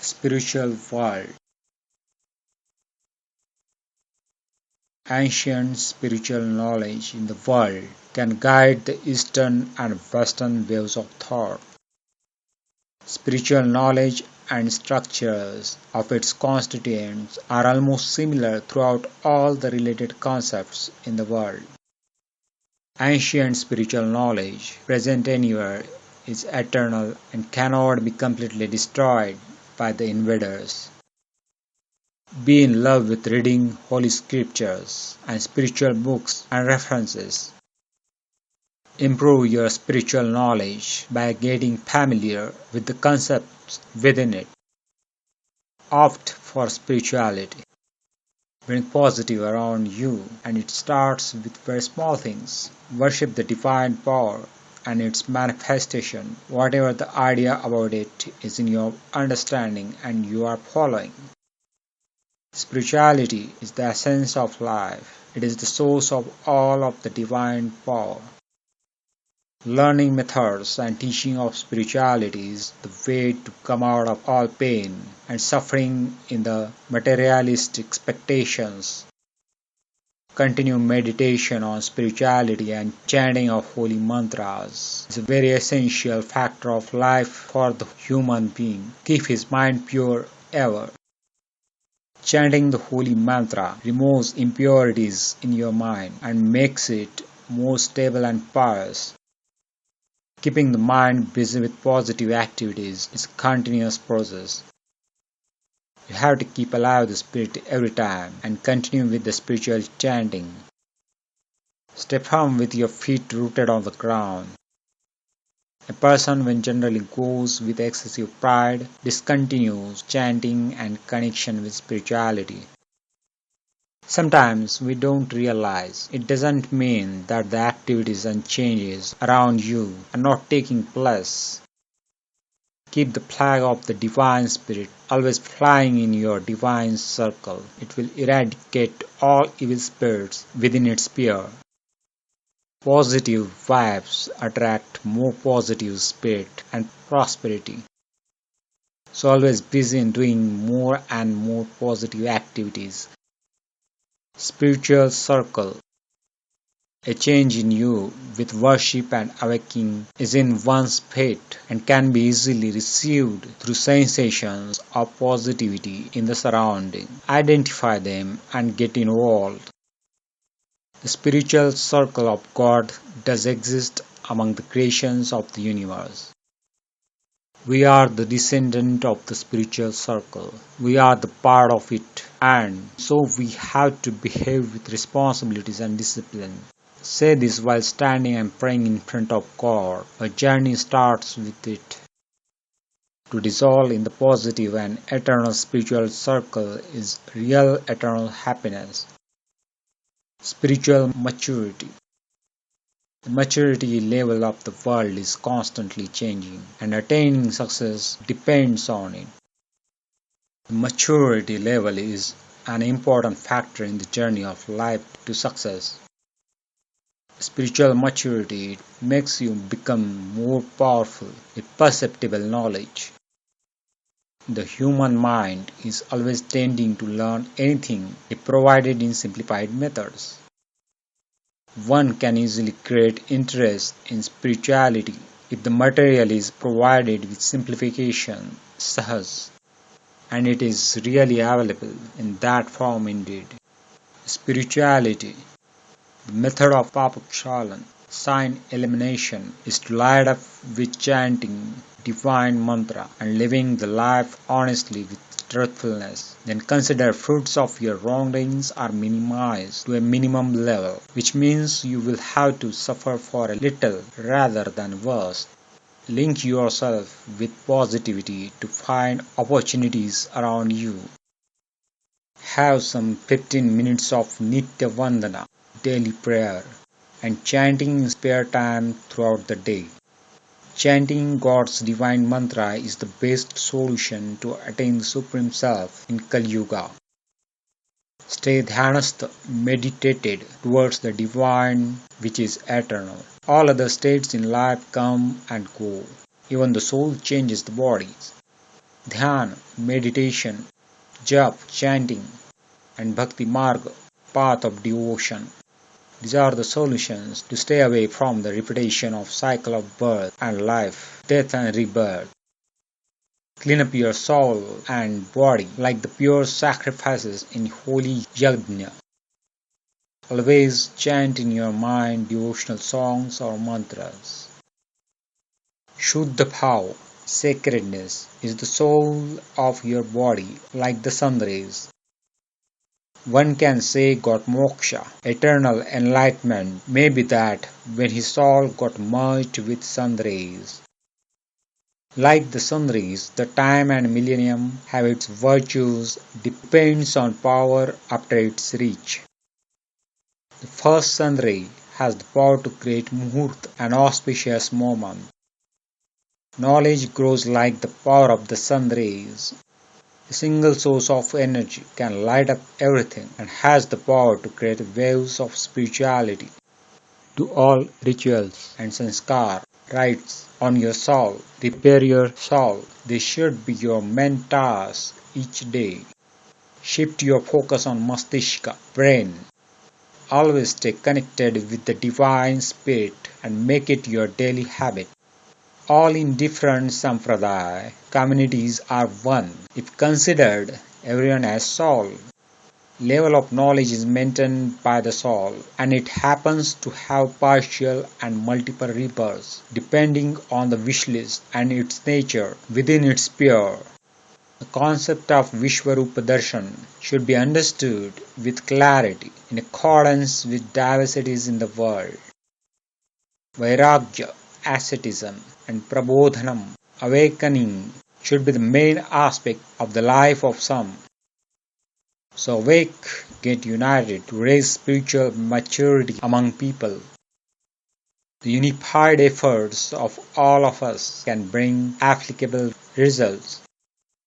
Spiritual world. Ancient spiritual knowledge in the world can guide the Eastern and Western ways of thought. Spiritual knowledge and structures of its constituents are almost similar throughout all the related concepts in the world. Ancient spiritual knowledge, present anywhere, is eternal and cannot be completely destroyed by the invaders. Be in love with reading holy scriptures and spiritual books and references. Improve your spiritual knowledge by getting familiar with the concepts within it. Opt for spirituality. Bring positive around you, and it starts with very small things. Worship the divine power and its manifestation, whatever the idea about it is in your understanding and you are following. Spirituality is the essence of life. It is the source of all of the divine power. Learning methods and teaching of spirituality is the way to come out of all pain and suffering in the materialist expectations. Continue meditation on spirituality and chanting of holy mantras is a very essential factor of life for the human being. Keep his mind pure ever. Chanting the holy mantra removes impurities in your mind and makes it more stable and pious. Keeping the mind busy with positive activities is a continuous process. You have to keep alive the spirit every time and continue with the spiritual chanting. Stay firm with your feet rooted on the ground. A person when generally goes with excessive pride discontinues chanting and connection with spirituality. Sometimes we don't realize it doesn't mean that the activities and changes around you are not taking place. Keep the flag of the divine spirit always flying in your divine circle. It will eradicate all evil spirits within its sphere. Positive vibes attract more positive spirit and prosperity. So always busy in doing more and more positive activities. Spiritual circle. A change in you with worship and awakening is in one's fate and can be easily received through sensations of positivity in the surrounding. Identify them and get involved. The spiritual circle of God does exist among the creations of the universe. We are the descendant of the spiritual circle. We are the part of it, and so we have to behave with responsibilities and discipline. Say this while standing and praying in front of God. A journey starts with it. To dissolve in the positive and eternal spiritual circle is real eternal happiness. Spiritual maturity. The maturity level of the world is constantly changing, and attaining success depends on it. The maturity level is an important factor in the journey of life to success. Spiritual maturity makes you become more powerful with perceptible knowledge. The human mind is always tending to learn anything if provided in simplified methods. One can easily create interest in spirituality if the material is provided with simplification, sahas, and it is really available in that form indeed. Spirituality, the method of papakshalan, sign elimination, is to light up with chanting divine mantra and living the life honestly with truthfulness. Then consider fruits of your wrongdoings are minimized to a minimum level, which means you will have to suffer for a little rather than worse. Link yourself with positivity to find opportunities around you. Have some 15 minutes of Nitya Vandana, daily prayer, and chanting in spare time throughout the day. Chanting God's divine mantra is the best solution to attain the Supreme Self in Kali Yuga. Stay dhanastha, meditated towards the divine which is eternal. All other states in life come and go. Even the soul changes the body. Dhyan, meditation, jap, chanting, and bhakti marga, path of devotion. These are the solutions to stay away from the repetition of cycle of birth and life, death and rebirth. Clean up your soul and body like the pure sacrifices in holy yajna. Always chant in your mind devotional songs or mantras. Shuddha Bhav, sacredness, is the soul of your body like the sun rays. One can say got moksha, eternal enlightenment, may be that when his soul got merged with sun rays. Like the sun rays, the time and millennium have its virtues depends on power after its reach. The first sun ray has the power to create muhurt, an auspicious moment. Knowledge grows like the power of the sun rays. A single source of energy can light up everything and has the power to create waves of spirituality. Do all rituals and sanskar, rites on your soul, repair your soul. They should be your main task each day. Shift your focus on Mastishka, brain. Always stay connected with the divine spirit and make it your daily habit. All in different sampradaya communities are one if considered everyone as soul. Level of knowledge is maintained by the soul and it happens to have partial and multiple rebirths depending on the wish list and its nature within its sphere. The concept of Vishwarupa Darshan should be understood with clarity in accordance with diversities in the world. Vairagya, asceticism, and prabodhanam, awakening, should be the main aspect of the life of some. So awake, get united to raise spiritual maturity among people. The unified efforts of all of us can bring applicable results.